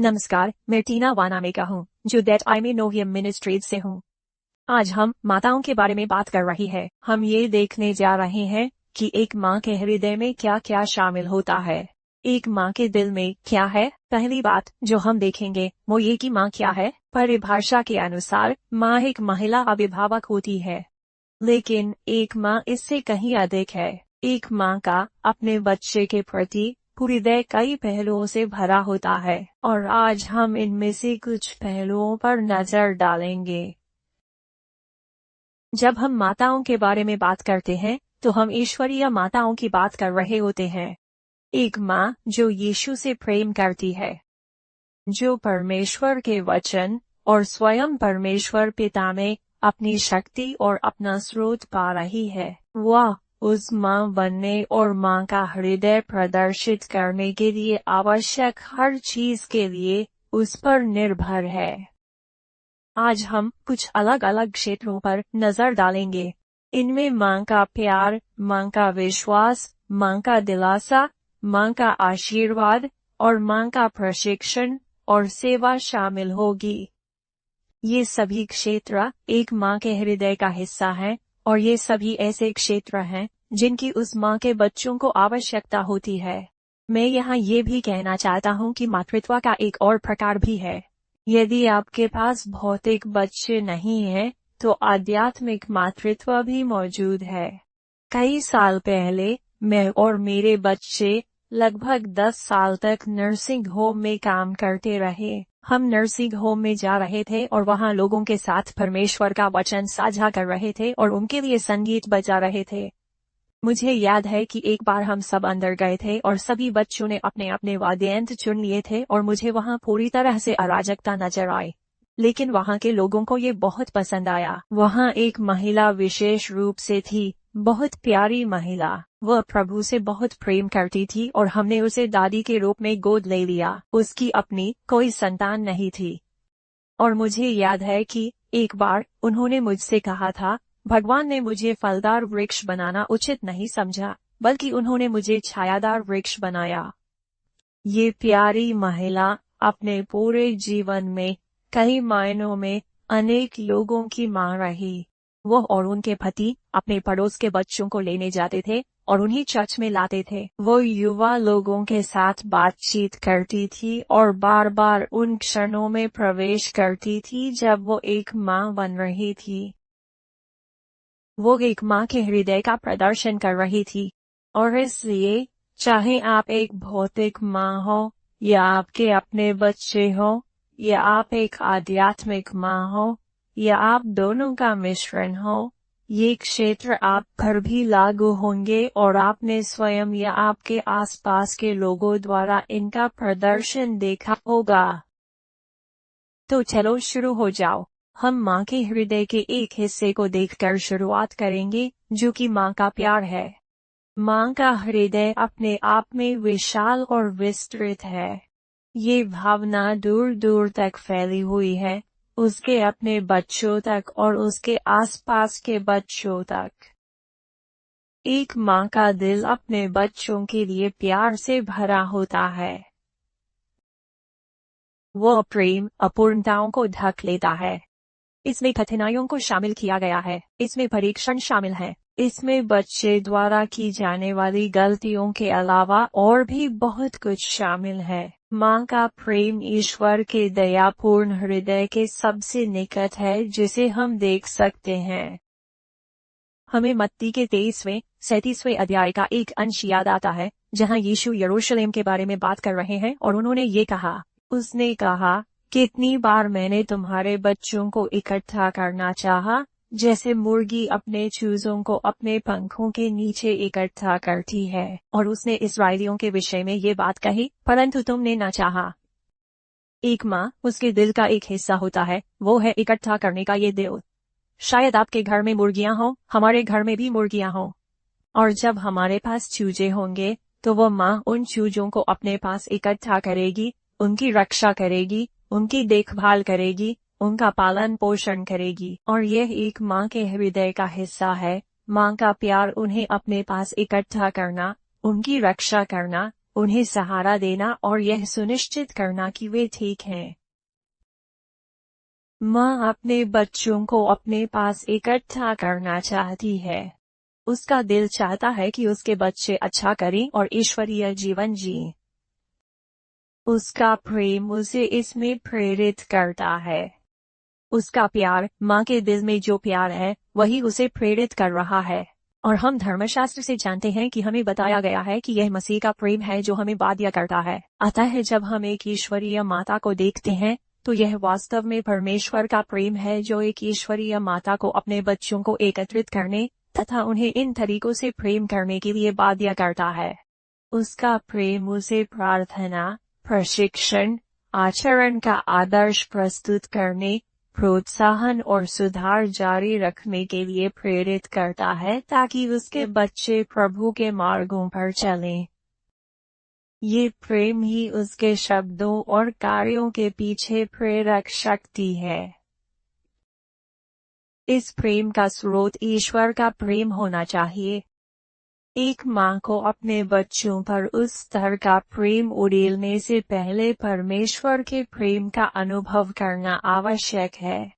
नमस्कार, मैं टीना वानामेका हूँ, जो that I may know him ministries से हूँ। आज हम माताओं के बारे में बात कर रही है। हम ये देखने जा रहे हैं कि एक माँ के हृदय में क्या क्या शामिल होता है। एक माँ के दिल में क्या है। पहली बात जो हम देखेंगे वो ये कि माँ क्या है। परिभाषा के अनुसार माँ एक महिला अभिभावक होती है, लेकिन एक माँ इससे कहीं अधिक है। एक माँ का अपने बच्चे के प्रति हृदय कई पहलुओं से भरा होता है, और आज हम इनमें से कुछ पहलुओं पर नजर डालेंगे। जब हम माताओं के बारे में बात करते हैं तो हम ईश्वरीय माताओं की बात कर रहे होते हैं। एक माँ जो यीशु से प्रेम करती है, जो परमेश्वर के वचन और स्वयं परमेश्वर पिता में अपनी शक्ति और अपना स्रोत पा रही है, वह उस माँ बनने और माँ का हृदय प्रदर्शित करने के लिए आवश्यक हर चीज के लिए उस पर निर्भर है। आज हम कुछ अलग अलग क्षेत्रों पर नजर डालेंगे। इनमें माँ का प्यार, माँ का विश्वास, माँ का दिलासा, माँ का आशीर्वाद और माँ का प्रशिक्षण और सेवा शामिल होगी। ये सभी क्षेत्र एक माँ के हृदय का हिस्सा हैं, और ये सभी ऐसे क्षेत्र हैं जिनकी उस माँ के बच्चों को आवश्यकता होती है। मैं यहाँ ये भी कहना चाहता हूँ कि मातृत्व का एक और प्रकार भी है। यदि आपके पास भौतिक बच्चे नहीं हैं, तो आध्यात्मिक मातृत्व भी मौजूद है। कई साल पहले मैं और मेरे बच्चे लगभग 10 साल तक नर्सिंग होम में काम करते रहे। हम नर्सिंग होम में जा रहे थे और वहाँ लोगों के साथ परमेश्वर का वचन साझा कर रहे थे और उनके लिए संगीत बजा रहे थे। मुझे याद है कि एक बार हम सब अंदर गए थे और सभी बच्चों ने अपने अपने वाद्ययंत्र चुन लिए थे और मुझे वहाँ पूरी तरह से अराजकता नजर आई, लेकिन वहाँ के लोगों को ये बहुत पसंद आया। वहाँ एक महिला विशेष रूप से थी, बहुत प्यारी महिला। वह प्रभु से बहुत प्रेम करती थी और हमने उसे दादी के रूप में गोद ले लिया। उसकी अपनी कोई संतान नहीं थी, और मुझे याद है कि एक बार उन्होंने मुझसे कहा था, भगवान ने मुझे फलदार वृक्ष बनाना उचित नहीं समझा, बल्कि उन्होंने मुझे छायादार वृक्ष बनाया। ये प्यारी महिला अपने पूरे जीवन में कई मायनों में अनेक लोगों की मां रही। वह और उनके पति अपने पड़ोस के बच्चों को लेने जाते थे और उन्हें चर्च में लाते थे। वो युवा लोगों के साथ बातचीत करती थी और बार बार उन क्षणों में प्रवेश करती थी जब वो एक मां बन रही थी। वो एक मां के हृदय का प्रदर्शन कर रही थी, और इसलिए चाहे आप एक भौतिक मां हो, या आपके अपने बच्चे हो, या आप एक आध्यात्मिक मां हो, या आप दोनों का मिश्रण हो, ये क्षेत्र आप पर भी लागू होंगे और आपने स्वयं या आपके आसपास के लोगों द्वारा इनका प्रदर्शन देखा होगा। तो चलो शुरू हो जाओ। हम माँ के हृदय के एक हिस्से को देखकर शुरुआत करेंगे, जो कि माँ का प्यार है। माँ का हृदय अपने आप में विशाल और विस्तृत है। ये भावना दूर दूर तक फैली हुई है, उसके अपने बच्चों तक और उसके आसपास के बच्चों तक। एक माँ का दिल अपने बच्चों के लिए प्यार से भरा होता है। वो प्रेम अपूर्णताओं को ढक लेता है। इसमें कठिनाइयों को शामिल किया गया है, इसमें परीक्षण शामिल है, इसमें बच्चे द्वारा की जाने वाली गलतियों के अलावा और भी बहुत कुछ शामिल है। माँ का प्रेम ईश्वर के दयापूर्ण हृदय के सबसे निकट है जिसे हम देख सकते हैं। हमें मत्ती के 23वें अध्याय का एक अंश याद आता है, जहाँ यीशु यरूशलेम के बारे में बात कर रहे हैं और उन्होंने ये कहा, उसने कहा, कितनी बार मैंने तुम्हारे बच्चों को इकट्ठा करना चाहा, जैसे मुर्गी अपने चूजों को अपने पंखों के नीचे इकट्ठा करती है, और उसने इस्राएलियों के विषय में ये बात कही, परंतु तुमने न चाहा। एक माँ उसके दिल का एक हिस्सा होता है, वो है इकट्ठा करने का ये दिल। शायद आपके घर में मुर्गियां हों, हमारे घर में भी मुर्गियां हों, और जब हमारे पास चूजे होंगे तो वो माँ उन चूजों को अपने पास इकट्ठा करेगी, उनकी रक्षा करेगी, उनकी देखभाल करेगी, उनका पालन पोषण करेगी, और यह एक माँ के हृदय का हिस्सा है। माँ का प्यार उन्हें अपने पास इकट्ठा करना, उनकी रक्षा करना, उन्हें सहारा देना और यह सुनिश्चित करना कि वे ठीक हैं। माँ अपने बच्चों को अपने पास इकट्ठा करना चाहती है। उसका दिल चाहता है कि उसके बच्चे अच्छा करें और ईश्वरीय जीवन जिएं। उसका प्रेम उसे इसमें प्रेरित करता है। उसका प्यार, माँ के दिल में जो प्यार है, वही उसे प्रेरित कर रहा है। और हम धर्मशास्त्र से जानते हैं कि हमें बताया गया है कि यह मसीह का प्रेम है जो हमें बाध्य करता है। अतः जब हम एक ईश्वरीय माता को देखते हैं, तो यह वास्तव में परमेश्वर का प्रेम है जो एक ईश्वरीय माता को अपने बच्चों को एकत्रित करने तथा उन्हें इन तरीकों से प्रेम करने के लिए बाध्य करता है। उसका प्रेम उसे प्रार्थना, प्रशिक्षण, आचरण का आदर्श प्रस्तुत करने, प्रोत्साहन और सुधार जारी रखने के लिए प्रेरित करता है ताकि उसके बच्चे प्रभु के मार्गों पर चलें। ये प्रेम ही उसके शब्दों और कार्यों के पीछे प्रेरक शक्ति है। इस प्रेम का स्रोत ईश्वर का प्रेम होना चाहिए। एक माँ को अपने बच्चों पर उस स्तर का प्रेम उड़ेलने से पहले परमेश्वर के प्रेम का अनुभव करना आवश्यक है।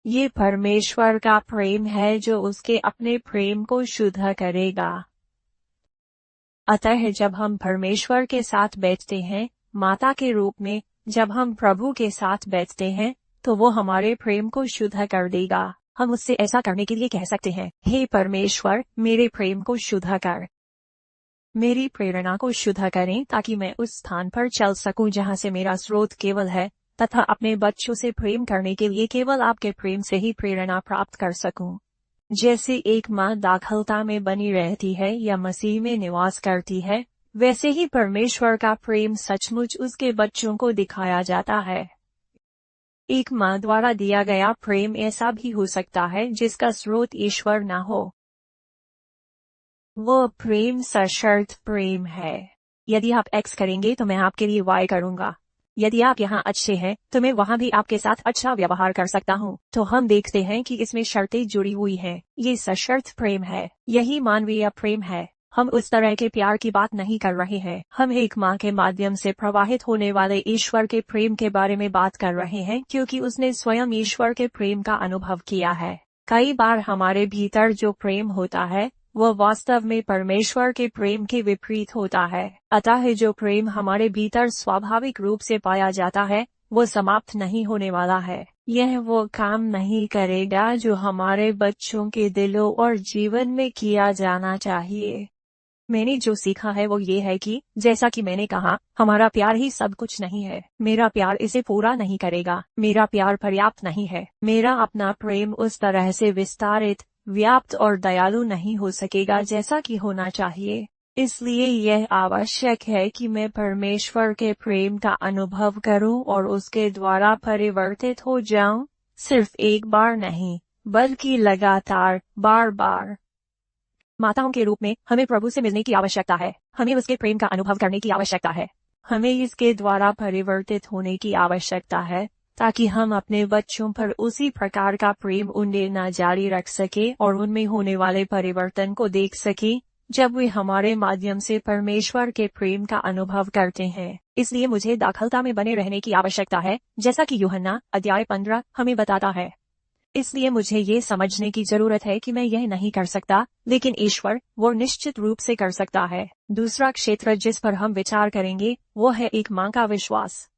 ये परमेश्वर का प्रेम है जो उसके अपने प्रेम को शुद्ध करेगा। अतः जब हम परमेश्वर के साथ बैठते हैं, माता के रूप में, जब हम प्रभु के साथ बैठते हैं, तो वो हमारे प्रेम को शुद्ध कर देगा। हम उससे ऐसा करने के लिए कह सकते हैं, हे परमेश्वर, मेरे प्रेम को शुद्ध कर। मेरी प्रेरणा को शुद्ध करें ताकि मैं उस स्थान पर चल सकूं जहां से मेरा स्रोत केवल है, तथा अपने बच्चों से प्रेम करने के लिए केवल आपके प्रेम से ही प्रेरणा प्राप्त कर सकूं। जैसे एक माँ दाखलता में बनी रहती है या मसीह में निवास करती है, वैसे ही परमेश्वर का प्रेम सचमुच उसके बच्चों को दिखाया जाता है। एक माँ द्वारा दिया गया प्रेम ऐसा भी हो सकता है जिसका स्रोत ईश्वर न हो। वो प्रेम सशर्त प्रेम है। यदि आप X करेंगे तो मैं आपके लिए Y करूंगा। यदि आप यहाँ अच्छे हैं तो मैं वहाँ भी आपके साथ अच्छा व्यवहार कर सकता हूँ। तो हम देखते हैं कि इसमें शर्तें जुड़ी हुई हैं। ये सशर्त प्रेम है। यही मानवीय प्रेम है। हम उस तरह के प्यार की बात नहीं कर रहे हैं। हम एक माँ के माध्यम से प्रवाहित होने वाले ईश्वर के प्रेम के बारे में बात कर रहे हैं, क्योंकि उसने स्वयं ईश्वर के प्रेम का अनुभव किया है। कई बार हमारे भीतर जो प्रेम होता है, वह वास्तव में परमेश्वर के प्रेम के विपरीत होता है। अतः जो प्रेम हमारे भीतर स्वाभाविक रूप से पाया जाता है, वो समाप्त नहीं होने वाला है। यह वो काम नहीं करेगा जो हमारे बच्चों के दिलों और जीवन में किया जाना चाहिए। मैंने जो सीखा है वो ये है कि, जैसा कि मैंने कहा, हमारा प्यार ही सब कुछ नहीं है। मेरा प्यार इसे पूरा नहीं करेगा। मेरा प्यार पर्याप्त नहीं है। मेरा अपना प्रेम उस तरह से विस्तारित, व्याप्त और दयालु नहीं हो सकेगा जैसा कि होना चाहिए। इसलिए यह आवश्यक है कि मैं परमेश्वर के प्रेम का अनुभव करूं और उसके द्वारा परिवर्तित हो जाऊं, सिर्फ एक बार नहीं, बल्कि लगातार, बार बार। माताओं के रूप में हमें प्रभु से मिलने की आवश्यकता है। हमें उसके प्रेम का अनुभव करने की आवश्यकता है। हमें इसके द्वारा परिवर्तित होने की आवश्यकता है, ताकि हम अपने बच्चों पर उसी प्रकार का प्रेम उंडेलना जारी रख सके और उनमें होने वाले परिवर्तन को देख सके, जब वे हमारे माध्यम से परमेश्वर के प्रेम का अनुभव करते हैं। इसलिए मुझे दाखलता में बने रहने की आवश्यकता है, जैसा कि यूहन्ना अध्याय 15 हमें बताता है। इसलिए मुझे ये समझने की जरूरत है कि मैं यह नहीं कर सकता, लेकिन ईश्वर वो निश्चित रूप से कर सकता है। दूसरा क्षेत्र जिस पर हम विचार करेंगे वो है एक माँ का विश्वास।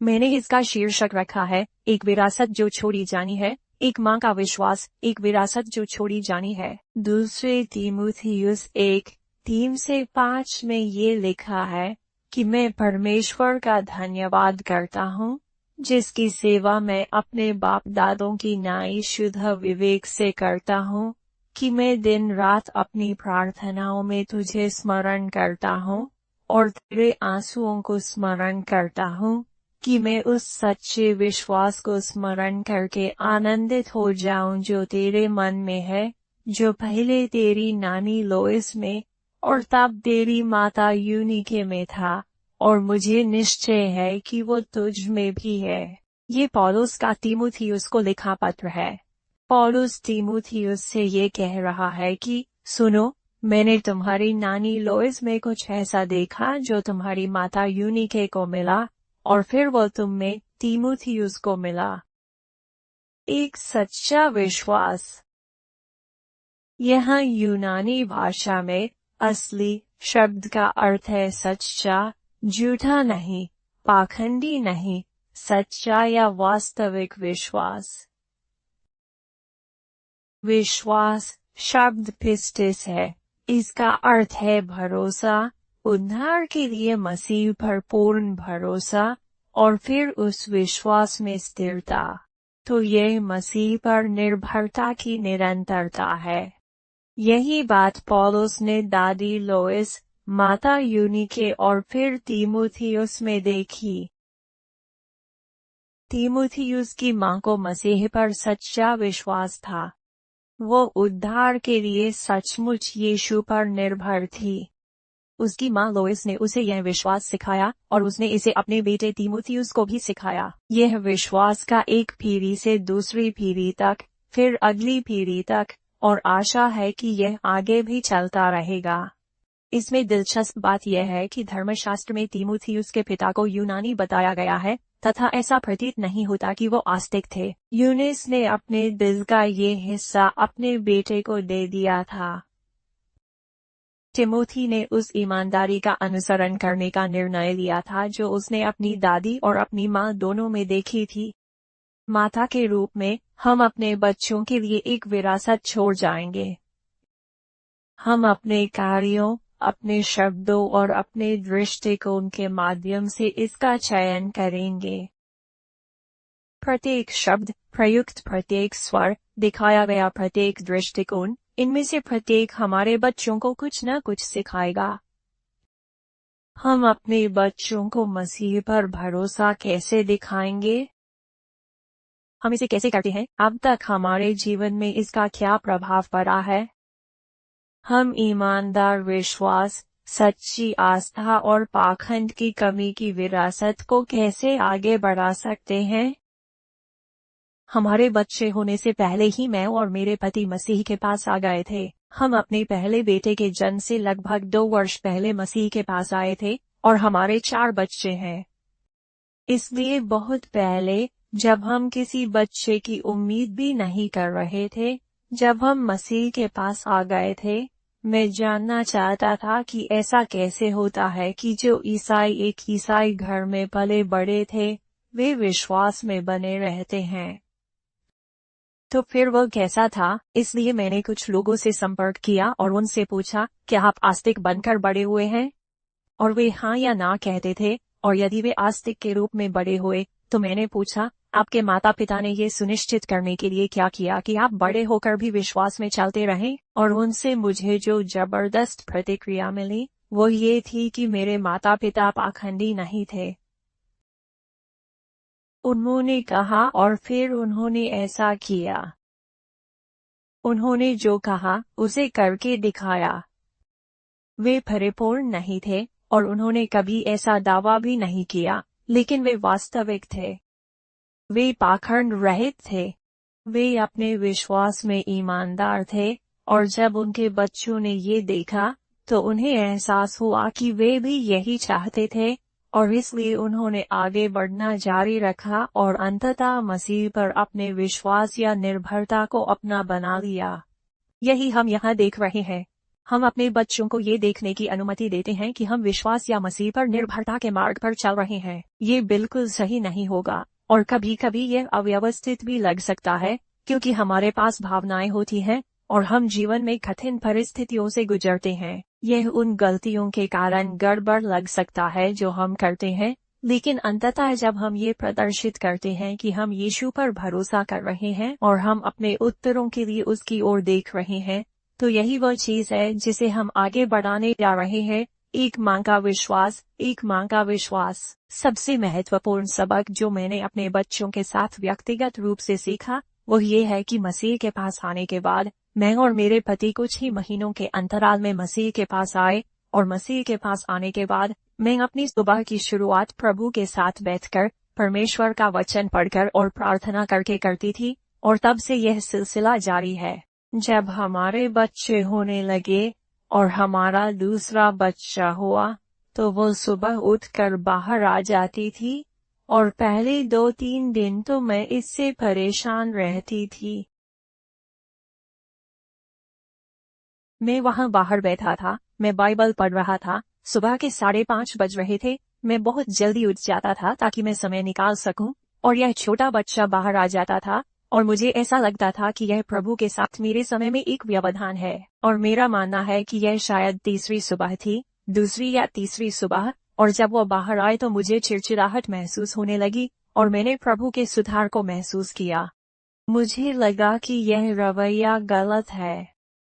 मैंने इसका शीर्षक रखा है, एक विरासत जो छोड़ी जानी है। एक माँ का विश्वास, एक विरासत जो छोड़ी जानी है। दूसरे तीमुथियुस 1:3-5 में ये लिखा है कि मैं परमेश्वर का धन्यवाद करता हूँ, जिसकी सेवा मैं अपने बाप दादों की न्याय शुद्ध विवेक से करता हूँ, कि मैं दिन रात अपनी प्रार्थनाओं में तुझे स्मरण करता हूँ और तेरे आंसुओं को स्मरण करता हूँ, कि मैं उस सच्चे विश्वास को स्मरण करके आनंदित हो जाऊं जो तेरे मन में है, जो पहले तेरी नानी लोइस में और तब तेरी माता यूनिके में था, और मुझे निश्चय है कि वो तुझ में भी है। ये पौलुस का तीमुथियुस को लिखा पत्र है। पौलुस तीमुथियुस से ये कह रहा है कि सुनो, मैंने तुम्हारी नानी लोइस में कुछ ऐसा देखा जो तुम्हारी माता यूनिके को मिला, और फिर वो तुम में तीमुथियुस को मिला। एक सच्चा विश्वास। यहाँ यूनानी भाषा में असली शब्द का अर्थ है सच्चा, झूठा नहीं, पाखंडी नहीं, सच्चा या वास्तविक विश्वास। विश्वास शब्द पिस्टिस है। इसका अर्थ है भरोसा, उद्धार के लिए मसीह पर पूर्ण भरोसा, और फिर उस विश्वास में स्थिरता। तो यह मसीह पर निर्भरता की निरंतरता है। यही बात पौलुस ने दादी लोइस, माता यूनिके और फिर तीमुथियुस में देखी। तीमुथियुस की मां को मसीह पर सच्चा विश्वास था। वो उद्धार के लिए सचमुच यीशु पर निर्भर थी। उसकी मां लोइस ने उसे यह विश्वास सिखाया और उसने इसे अपने बेटे तीमुथियुस को भी सिखाया। यह विश्वास का एक पीढ़ी से दूसरी पीढ़ी तक, फिर अगली पीढ़ी तक, और आशा है कि यह आगे भी चलता रहेगा। इसमें दिलचस्प बात यह है कि धर्मशास्त्र में तीमुथियुस के पिता को यूनानी बताया गया है, तथा ऐसा प्रतीत नहीं होता कि वो आस्तिक थे। यूनिस ने अपने दिल का ये हिस्सा अपने बेटे को दे दिया था। तिमोथी ने उस ईमानदारी का अनुसरण करने का निर्णय लिया था जो उसने अपनी दादी और अपनी माँ दोनों में देखी थी। माता के रूप में हम अपने बच्चों के लिए एक विरासत छोड़ जाएंगे। हम अपने कार्यों, अपने शब्दों और अपने दृष्टिकोण के माध्यम से इसका चयन करेंगे। प्रत्येक शब्द, प्रयुक्त प्रत्येक स्वर, दिखाया गया प्रत्येक दृष्टिकोण, इनमें से प्रत्येक हमारे बच्चों को कुछ न कुछ सिखाएगा। हम अपने बच्चों को मसीह पर भरोसा कैसे दिखाएंगे? हम इसे कैसे करते हैं? अब तक हमारे जीवन में इसका क्या प्रभाव पड़ा है? हम ईमानदार विश्वास, सच्ची आस्था और पाखंड की कमी की विरासत को कैसे आगे बढ़ा सकते हैं? हमारे बच्चे होने से पहले ही मैं और मेरे पति मसीह के पास आ गए थे। हम अपने पहले बेटे के जन्म से लगभग 2 वर्ष पहले मसीह के पास आए थे, और हमारे 4 बच्चे हैं। इसलिए बहुत पहले, जब हम किसी बच्चे की उम्मीद भी नहीं कर रहे थे, जब हम मसीह के पास आ गए थे, मैं जानना चाहता था कि ऐसा कैसे होता है कि जो ईसाई एक ईसाई घर में पले बड़े थे, वे विश्वास में बने रहते हैं। तो फिर वह कैसा था? इसलिए मैंने कुछ लोगों से संपर्क किया और उनसे पूछा, क्या आप आस्तिक बनकर बड़े हुए हैं? और वे हाँ या ना कहते थे। और यदि वे आस्तिक के रूप में बड़े हुए, तो मैंने पूछा, आपके माता पिता ने ये सुनिश्चित करने के लिए क्या किया कि आप बड़े होकर भी विश्वास में चलते रहें? और उनसे मुझे जो जबरदस्त प्रतिक्रिया मिली, वो ये थी कि मेरे माता पिता पाखंडी नहीं थे। उन्होंने कहा और फिर उन्होंने ऐसा किया। उन्होंने जो कहा उसे करके दिखाया। वे परिपूर्ण नहीं थे, और उन्होंने कभी ऐसा दावा भी नहीं किया, लेकिन वे वास्तविक थे। वे पाखंड रहित थे। वे अपने विश्वास में ईमानदार थे, और जब उनके बच्चों ने ये देखा, तो उन्हें एहसास हुआ कि वे भी यही चाहते थे, और इसलिए उन्होंने आगे बढ़ना जारी रखा और अंततः मसीह पर अपने विश्वास या निर्भरता को अपना बना लिया। यही हम यहाँ देख रहे हैं। हम अपने बच्चों को ये देखने की अनुमति देते हैं कि हम विश्वास या मसीह पर निर्भरता के मार्ग पर चल रहे हैं। ये बिल्कुल सही नहीं होगा, और कभी कभी यह अव्यवस्थित भी लग सकता है, क्योंकि हमारे पास भावनाएं होती हैं, और हम जीवन में कठिन परिस्थितियों से गुजरते हैं। यह उन गलतियों के कारण गड़बड़ लग सकता है जो हम करते हैं, लेकिन अंततः जब हम ये प्रदर्शित करते हैं कि हम यीशु पर भरोसा कर रहे हैं और हम अपने उत्तरों के लिए उसकी ओर देख रहे हैं, तो यही वह चीज है जिसे हम आगे बढ़ाने जा रहे हैं। एक मां का विश्वास, एक मां का विश्वास। सबसे महत्वपूर्ण सबक जो मैंने अपने बच्चों के साथ व्यक्तिगत रूप से सीखा, वो ये है कि मसीह के पास आने के बाद मैं और मेरे पति कुछ ही महीनों के अंतराल में मसीह के पास आए, और मसीह के पास आने के बाद मैं अपनी सुबह की शुरुआत प्रभु के साथ बैठकर परमेश्वर का वचन पढ़कर और प्रार्थना करके करती थी, और तब से यह सिलसिला जारी है। जब हमारे बच्चे होने लगे, और हमारा दूसरा बच्चा हुआ तो वो सुबह उठकर बाहर आ जाती थी, और पहले 2-3 दिन तो मैं इससे परेशान रहती थी। मैं वहां बाहर बैठा था, मैं बाइबल पढ़ रहा था। सुबह के 5:30 बज रहे थे। मैं बहुत जल्दी उठ जाता था ताकि मैं समय निकाल सकूं, और यह छोटा बच्चा बाहर आ जाता था, और मुझे ऐसा लगता था कि यह प्रभु के साथ मेरे समय में एक व्यवधान है। और मेरा मानना है कि यह शायद तीसरी सुबह थी, दूसरी या तीसरी सुबह, और जब वो बाहर आए तो मुझे चिड़चिड़ाहट महसूस होने लगी, और मैंने प्रभु के सुधार को महसूस किया। मुझे लगा कि यह रवैया गलत है।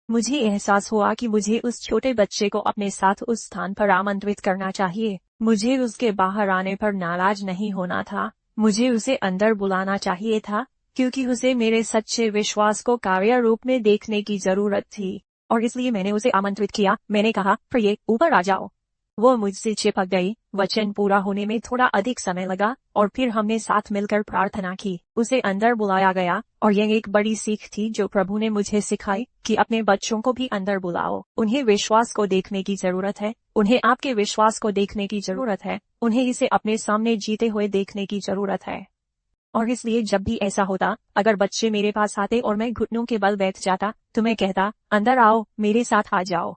मुझे एहसास हुआ कि मुझे उस छोटे बच्चे को अपने साथ उस स्थान पर आमंत्रित करना चाहिए। मुझे उसके बाहर आने पर नाराज नहीं होना था, मुझे उसे अंदर बुलाना चाहिए था, क्योंकि उसे मेरे सच्चे विश्वास को कार्य रूप में देखने की जरूरत थी। और इसलिए मैंने उसे आमंत्रित किया। मैंने कहा, प्रिय, ऊपर आ जाओ। वो मुझसे चिपक गई। वचन पूरा होने में थोड़ा अधिक समय लगा, और फिर हमने साथ मिलकर प्रार्थना की। उसे अंदर बुलाया गया, और यह एक बड़ी सीख थी जो प्रभु ने मुझे सिखाई कि अपने बच्चों को भी अंदर बुलाओ। उन्हें विश्वास को देखने की जरूरत है, उन्हें आपके विश्वास को देखने की जरूरत है, उन्हें इसे अपने सामने जीते हुए देखने की जरूरत है। और इसलिए जब भी ऐसा होता, अगर बच्चे मेरे पास आते और मैं घुटनों के बल बैठ जाता, तो मैं कहता, अंदर आओ, मेरे साथ आ जाओ।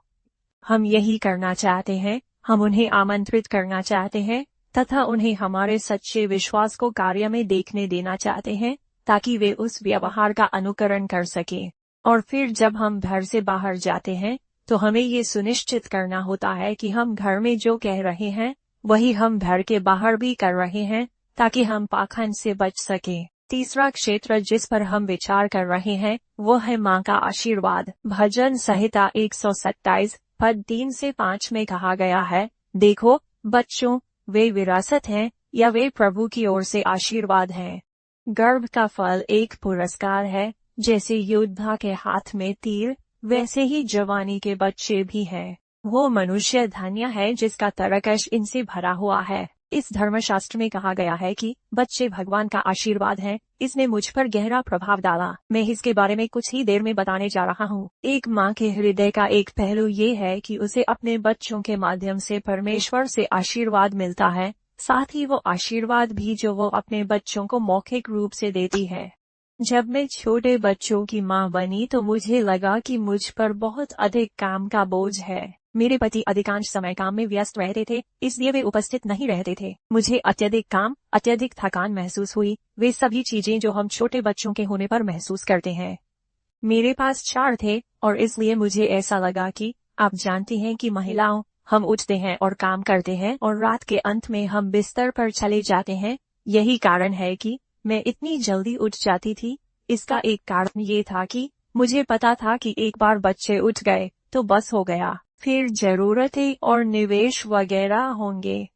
हम यही करना चाहते हैं। हम उन्हें आमंत्रित करना चाहते हैं, तथा उन्हें हमारे सच्चे विश्वास को कार्य में देखने देना चाहते हैं, ताकि वे उस व्यवहार का अनुकरण कर सकें। और फिर जब हम घर से बाहर जाते हैं, तो हमें ये सुनिश्चित करना होता है कि हम घर में जो कह रहे हैं, वही हम घर के बाहर भी कर रहे हैं, ताकि हम पाखंड से बच सकें। तीसरा क्षेत्र जिस पर हम विचार कर रहे हैं, वो है माँ का आशीर्वाद। भजन संहिता 127 पद 3 से 5 में कहा गया है, देखो बच्चों, वे विरासत हैं, या वे प्रभु की ओर से आशीर्वाद हैं। गर्भ का फल एक पुरस्कार है। जैसे योद्धा के हाथ में तीर, वैसे ही जवानी के बच्चे भी हैं। वो मनुष्य धन्य है जिसका तरकश इनसे भरा हुआ है। इस धर्मशास्त्र में कहा गया है कि बच्चे भगवान का आशीर्वाद हैं। इसने मुझ पर गहरा प्रभाव डाला। मैं इसके बारे में कुछ ही देर में बताने जा रहा हूँ। एक माँ के हृदय का एक पहलू ये है कि उसे अपने बच्चों के माध्यम से परमेश्वर से आशीर्वाद मिलता है, साथ ही वो आशीर्वाद भी जो वो अपने बच्चों को मौखिक रूप से देती है। जब मैं छोटे बच्चों की माँ बनी तो मुझे लगा कि मुझ पर बहुत अधिक काम का बोझ है। मेरे पति अधिकांश समय काम में व्यस्त रहते थे, इसलिए वे उपस्थित नहीं रहते थे। मुझे अत्यधिक काम, अत्यधिक थकान महसूस हुई। वे सभी चीजें जो हम छोटे बच्चों के होने पर महसूस करते हैं। मेरे पास 4 थे, और इसलिए मुझे ऐसा लगा कि आप जानती हैं कि महिलाओं, हम उठते हैं और काम करते हैं, और रात के अंत में हम बिस्तर पर चले जाते हैं। यही कारण है कि मैं इतनी जल्दी उठ जाती थी। इसका एक कारण ये था कि मुझे पता था कि एक बार बच्चे उठ गए तो बस हो गया, फिर जरूरतें और निवेश वगैरह होंगे।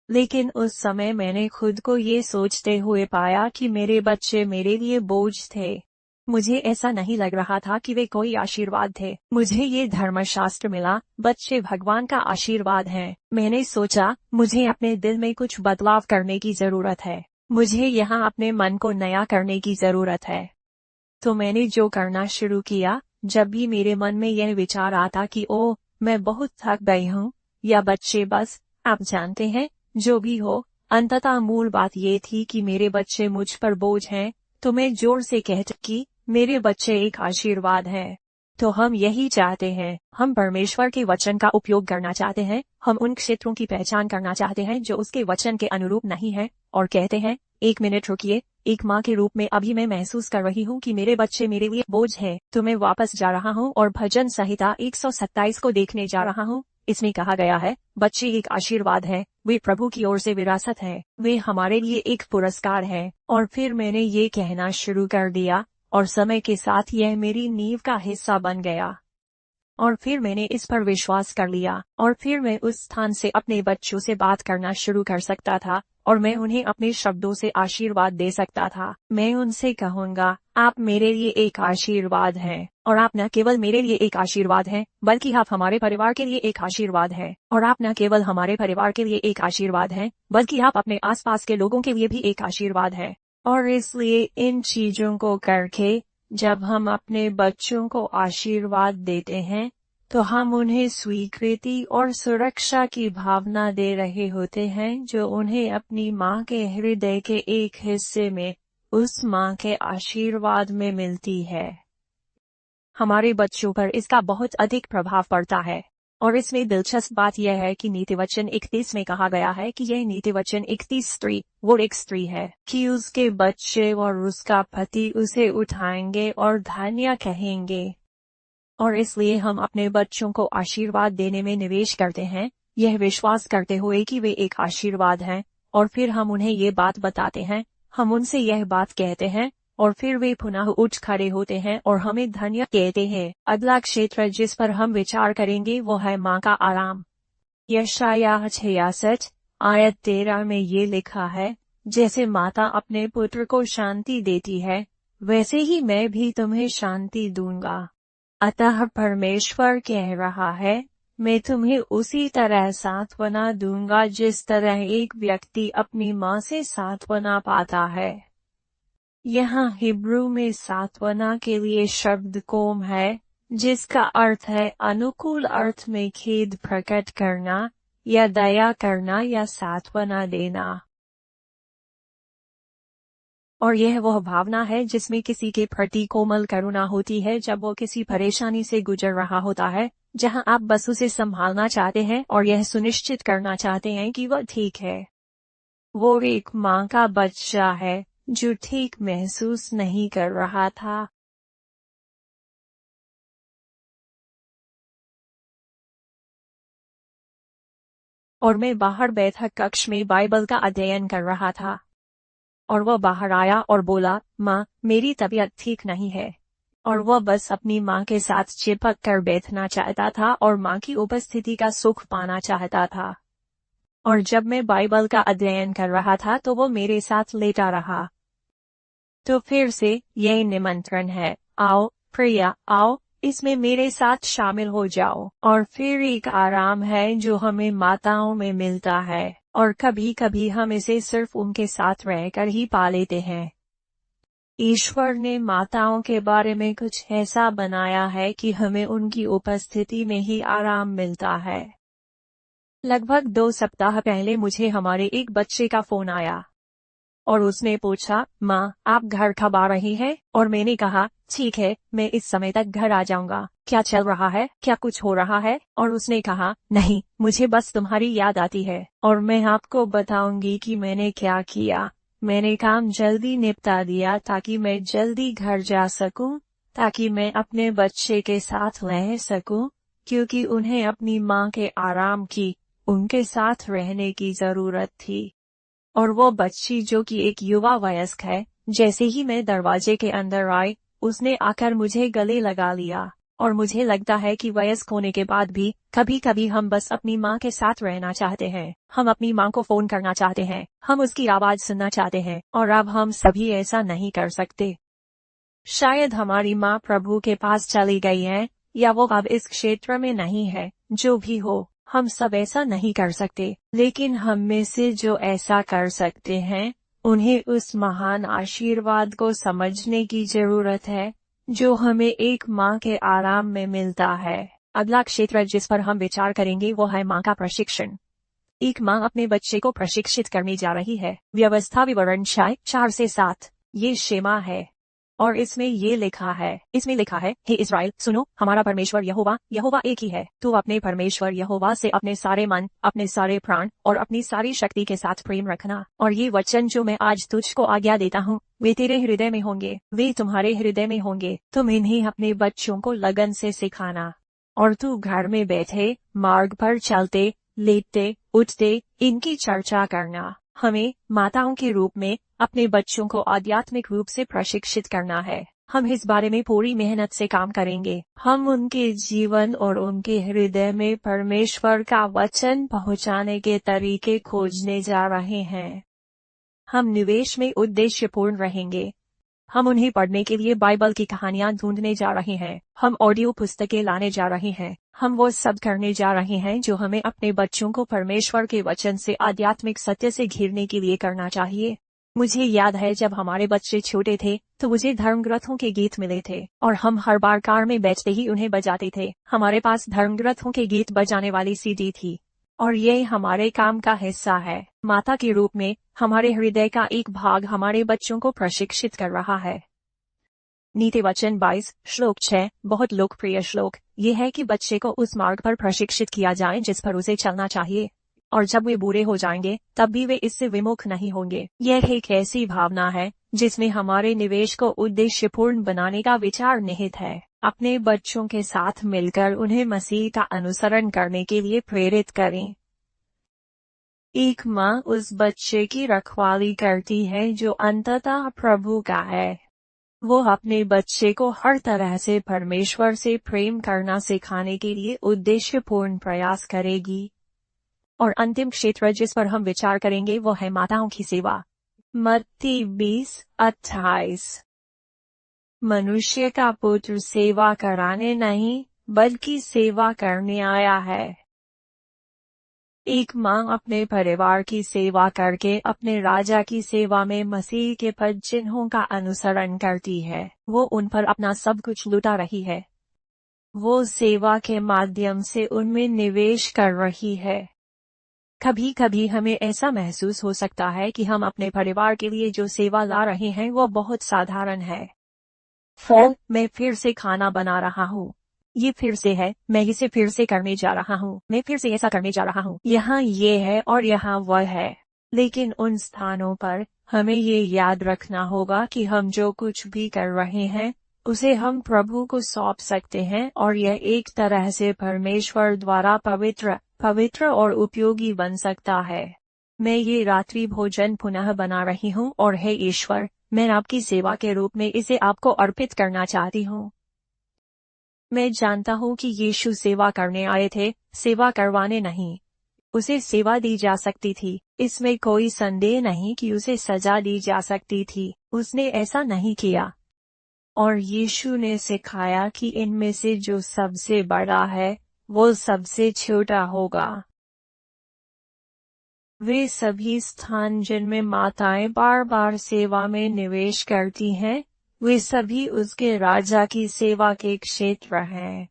लेकिन उस समय मैंने खुद को ये सोचते हुए पाया कि मेरे बच्चे मेरे लिए बोझ थे। मुझे ऐसा नहीं लग रहा था कि वे कोई आशीर्वाद थे। मुझे ये धर्मशास्त्र मिला, बच्चे भगवान का आशीर्वाद हैं। मैंने सोचा, मुझे अपने दिल में कुछ बदलाव करने की जरूरत है। मुझे यहाँ अपने मन को नया करने की जरूरत है। तो मैंने जो करना शुरू किया, जब भी मेरे मन में यह विचार आता कि ओह, मैं बहुत थक गई हूँ, या बच्चे बस, आप जानते हैं, जो भी हो, अंततः मूल बात ये थी कि मेरे बच्चे मुझ पर बोझ हैं, तो मैं जोर से कहती कि मेरे बच्चे एक आशीर्वाद हैं। तो हम यही चाहते हैं। हम परमेश्वर के वचन का उपयोग करना चाहते हैं। हम उन क्षेत्रों की पहचान करना चाहते हैं जो उसके वचन के अनुरूप नहीं है, और कहते हैं, 1 मिनट रुकिए, एक माँ के रूप में अभी मैं महसूस कर रही हूँ कि मेरे बच्चे मेरे लिए बोझ है। तो मैं वापस जा रहा हूँ और भजन संहिता 127 को देखने जा रहा हूँ। इसमें कहा गया है, बच्चे एक आशीर्वाद है, वे प्रभु की ओर से विरासत है, वे हमारे लिए एक पुरस्कार है। और फिर मैंने ये कहना शुरू कर दिया, और समय के साथ यह मेरी नींव का हिस्सा बन गया। और फिर मैंने इस पर विश्वास कर लिया, और फिर मैं उस स्थान से अपने बच्चों से बात करना शुरू कर सकता था, और मैं उन्हें अपने शब्दों से आशीर्वाद दे सकता था। मैं उनसे कहूँगा, आप मेरे लिए एक आशीर्वाद हैं, और आप न केवल मेरे लिए एक आशीर्वाद हैं, बल्कि आप हमारे परिवार के लिए एक आशीर्वाद हैं। और आप न केवल हमारे परिवार के लिए एक आशीर्वाद हैं, बल्कि आप अपने आसपास के लोगों के लिए भी एक आशीर्वाद हैं। और इसलिए इन चीजों को करके जब हम अपने बच्चों को आशीर्वाद देते हैं, तो हम उन्हें स्वीकृति और सुरक्षा की भावना दे रहे होते हैं जो उन्हें अपनी माँ के हृदय के एक हिस्से में उस माँ के आशीर्वाद में मिलती है। हमारे बच्चों पर इसका बहुत अधिक प्रभाव पड़ता है। और इसमें दिलचस्प बात यह है कि नीतिवचन 31 में कहा गया है कि यह नीतिवचन 31 स्त्री, वो एक स्त्री है, कि उसके बच्चे और उसका पति उसे उठाएंगे और धन्य कहेंगे। और इसलिए हम अपने बच्चों को आशीर्वाद देने में निवेश करते हैं, यह विश्वास करते हुए कि वे एक आशीर्वाद हैं, और फिर हम उन्हें ये बात बताते हैं, हम उनसे यह बात कहते हैं, और फिर वे पुनः उठ खड़े होते हैं और हमें धन्य कहते हैं। अगला क्षेत्र जिस पर हम विचार करेंगे वो है माँ का आराम। यशायाह 66 आयत 13 में ये लिखा है, जैसे माता अपने पुत्र को शांति देती है, वैसे ही मैं भी तुम्हें शांति दूंगा। अतः परमेश्वर कह रहा है, मैं तुम्हें उसी तरह सांत्वना दूंगा जिस तरह एक व्यक्ति अपनी माँ से सांत्वना पाता है। यहाँ हिब्रू में सांत्वना के लिए शब्द कोम है, जिसका अर्थ है अनुकूल अर्थ में खेद प्रकट करना या दया करना या सांत्वना देना। और यह वह भावना है जिसमें किसी के प्रति कोमल करुणा होती है जब वो किसी परेशानी से गुजर रहा होता है, जहां आप बस उसे संभालना चाहते हैं और यह सुनिश्चित करना चाहते हैं कि वह ठीक है। वो एक माँ का बच्चा है जो ठीक महसूस नहीं कर रहा था। और मैं बाहर बैठक कक्ष में बाइबल का अध्ययन कर रहा था, और वह बाहर आया और बोला, माँ, मेरी तबीयत ठीक नहीं है। और वह बस अपनी माँ के साथ चिपक कर बैठना चाहता था और माँ की उपस्थिति का सुख पाना चाहता था। और जब मैं बाइबल का अध्ययन कर रहा था तो वो मेरे साथ लेटा रहा। तो फिर से यह निमंत्रण है, आओ प्रिया, आओ, इसमें मेरे साथ शामिल हो जाओ। और फिर एक आराम है जो हमें माताओं में मिलता है, और कभी कभी हम इसे सिर्फ उनके साथ रहकर ही पा लेते हैं। ईश्वर ने माताओं के बारे में कुछ ऐसा बनाया है कि हमें उनकी उपस्थिति में ही आराम मिलता है। लगभग 2 सप्ताह पहले मुझे हमारे एक बच्चे का फोन आया और उसने पूछा, माँ, आप घर कब आ रही हैं? और मैंने कहा, ठीक है, मैं इस समय तक घर आ जाऊंगा। क्या चल रहा है? क्या कुछ हो रहा है? और उसने कहा, नहीं, मुझे बस तुम्हारी याद आती है और मैं आपको बताऊंगी कि मैंने क्या किया। मैंने काम जल्दी निपटा दिया ताकि मैं जल्दी घर जा सकूं, ताकि मैं अपने बच्चे के साथ रह सकूं, क्योंकि उन्हें अपनी माँ के आराम की, उनके साथ रहने की जरूरत थी। और वो बच्ची जो कि एक युवा वयस्क है, जैसे ही मैं दरवाजे के अंदर आई, उसने आकर मुझे गले लगा लिया। और मुझे लगता है कि वयस्क होने के बाद भी कभी कभी हम बस अपनी माँ के साथ रहना चाहते हैं, हम अपनी माँ को फोन करना चाहते हैं, हम उसकी आवाज सुनना चाहते हैं, और अब हम सभी ऐसा नहीं कर सकते। शायद हमारी माँ प्रभु के पास चली गई है, या वो अब इस क्षेत्र में नहीं है। जो भी हो, हम सब ऐसा नहीं कर सकते, लेकिन हम में से जो ऐसा कर सकते हैं, उन्हें उस महान आशीर्वाद को समझने की जरूरत है जो हमें एक माँ के आराम में मिलता है। अगला क्षेत्र जिस पर हम विचार करेंगे वो है माँ का प्रशिक्षण। एक माँ अपने बच्चे को प्रशिक्षित करने जा रही है। व्यवस्था विवरण 4 से 7 ये शेमा है, और इसमें लिखा है, हे इस्राएल, सुनो, हमारा परमेश्वर यहोवा एक ही है। तू अपने परमेश्वर यहोवा से अपने सारे मन, अपने सारे प्राण और अपनी सारी शक्ति के साथ प्रेम रखना। और ये वचन जो मैं आज तुझको आज्ञा देता हूँ, वे तेरे हृदय में होंगे, वे तुम्हारे हृदय में होंगे। तुम इन्हें अपने बच्चों को लगन से सिखाना। और तू घर में बैठे, मार्ग पर चलते, लेटते, उठते, इनकी चर्चा करना। हमें माताओं के रूप में अपने बच्चों को आध्यात्मिक रूप से प्रशिक्षित करना है। हम इस बारे में पूरी मेहनत से काम करेंगे। हम उनके जीवन और उनके हृदय में परमेश्वर का वचन पहुंचाने के तरीके खोजने जा रहे हैं। हम निवेश में उद्देश्यपूर्ण रहेंगे। हम उन्हें पढ़ने के लिए बाइबल की कहानियां ढूंढने जा रहे हैं। हम ऑडियो पुस्तकें लाने जा रहे हैं। हम वो सब करने जा रहे हैं जो हमें अपने बच्चों को परमेश्वर के वचन से आध्यात्मिक सत्य से घिरने के लिए करना चाहिए। मुझे याद है जब हमारे बच्चे छोटे थे तो मुझे धर्मग्रंथों के गीत मिले थे और हम हर बार कार में बैठते ही उन्हें बजाते थे। हमारे पास धर्मग्रंथों के गीत बजाने वाली सीडी थी और ये हमारे काम का हिस्सा है। माता के रूप में हमारे हृदय का एक भाग हमारे बच्चों को प्रशिक्षित कर रहा है। नीति वचन 22 श्लोक 6 बहुत लोकप्रिय श्लोक ये है कि बच्चे को उस मार्ग पर प्रशिक्षित किया जाए जिस पर उसे चलना चाहिए, और जब वे बूढ़े हो जाएंगे तब भी वे इससे विमुख नहीं होंगे। यह एक ऐसी भावना है जिसमें हमारे निवेश को उद्देश्यपूर्ण बनाने का विचार निहित है। अपने बच्चों के साथ मिलकर उन्हें मसीह का अनुसरण करने के लिए प्रेरित करें। एक माँ उस बच्चे की रखवाली करती है जो अंततः प्रभु का है। वो अपने बच्चे को हर तरह से परमेश्वर से प्रेम करना सिखाने के लिए उद्देश्यपूर्ण प्रयास करेगी। और अंतिम क्षेत्र जिस पर हम विचार करेंगे वो है माताओं की सेवा। मत्ती 20:28 मनुष्य का पुत्र सेवा कराने नहीं बल्कि सेवा करने आया है। एक माँ अपने परिवार की सेवा करके अपने राजा की सेवा में मसीह के पद चिन्हों का अनुसरण करती है। वो उन पर अपना सब कुछ लुटा रही है। वो सेवा के माध्यम से उनमें निवेश कर रही है। कभी कभी हमें ऐसा महसूस हो सकता है कि हम अपने परिवार के लिए जो सेवा ला रहे हैं वो बहुत साधारण है। मैं फिर से खाना बना रहा हूँ, ये फिर से है, मैं इसे फिर से करने जा रहा हूँ, मैं फिर से ऐसा करने जा रहा हूँ, यहाँ ये है और यहाँ वह है। लेकिन उन स्थानों पर हमें ये याद रखना होगा कि हम जो कुछ भी कर रहे हैं उसे हम प्रभु को सौंप सकते हैं और यह एक तरह से परमेश्वर द्वारा पवित्र और उपयोगी बन सकता है। मैं ये रात्रि भोजन पुनः बना रही हूँ और हे ईश्वर, मैं आपकी सेवा के रूप में इसे आपको अर्पित करना चाहती हूँ। मैं जानता हूँ कि यीशु सेवा करने आए थे, सेवा करवाने नहीं। उसे सेवा दी जा सकती थी, इसमें कोई संदेह नहीं कि उसे सजा दी जा सकती थी। उसने ऐसा नहीं किया। और यीशु ने सिखाया कि इनमें से जो सबसे बड़ा है वो सबसे छोटा होगा। वे सभी स्थान जिनमें माताएं बार बार सेवा में निवेश करती हैं, वे सभी उसके राजा की सेवा के क्षेत्र हैं।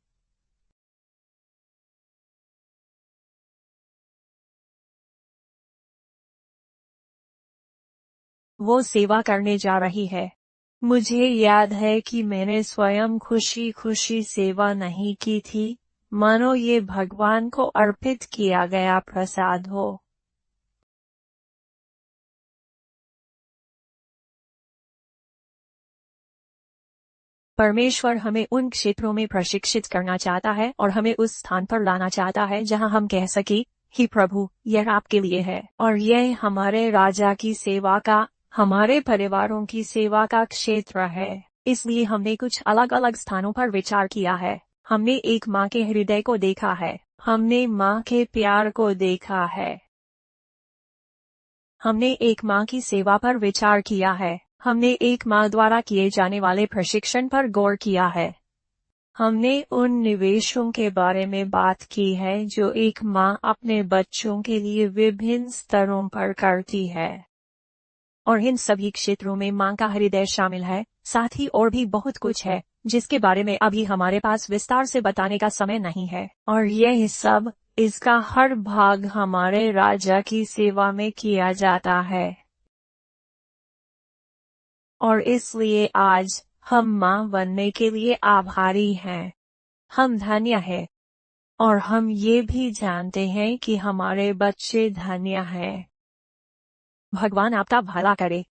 वो सेवा करने जा रही है। मुझे याद है कि मैंने स्वयं खुशी खुशी सेवा नहीं की थी, मानो ये भगवान को अर्पित किया गया प्रसाद हो। परमेश्वर हमें उन क्षेत्रों में प्रशिक्षित करना चाहता है और हमें उस स्थान पर लाना चाहता है जहां हम कह सके, ही प्रभु, यह आपके लिए है और यह हमारे राजा की सेवा का, हमारे परिवारों की सेवा का क्षेत्र है। इसलिए हमने कुछ अलग अलग स्थानों पर विचार किया है। हमने एक माँ के हृदय को देखा है, हमने माँ के प्यार को देखा है, हमने एक माँ की सेवा पर विचार किया है, हमने एक माँ द्वारा किए जाने वाले प्रशिक्षण पर गौर किया है। हमने उन निवेशों के बारे में बात की है जो एक माँ अपने बच्चों के लिए विभिन्न स्तरों पर करती है। और इन सभी क्षेत्रों में माँ का हृदय शामिल है। साथ ही और भी बहुत कुछ है जिसके बारे में अभी हमारे पास विस्तार से बताने का समय नहीं है। और यह सब, इसका हर भाग हमारे राजा की सेवा में किया जाता है। और इसलिए आज हम माँ बनने के लिए आभारी हैं। हम धन्य हैं। और हम ये भी जानते हैं कि हमारे बच्चे धन्य हैं। भगवान आपका भला करे।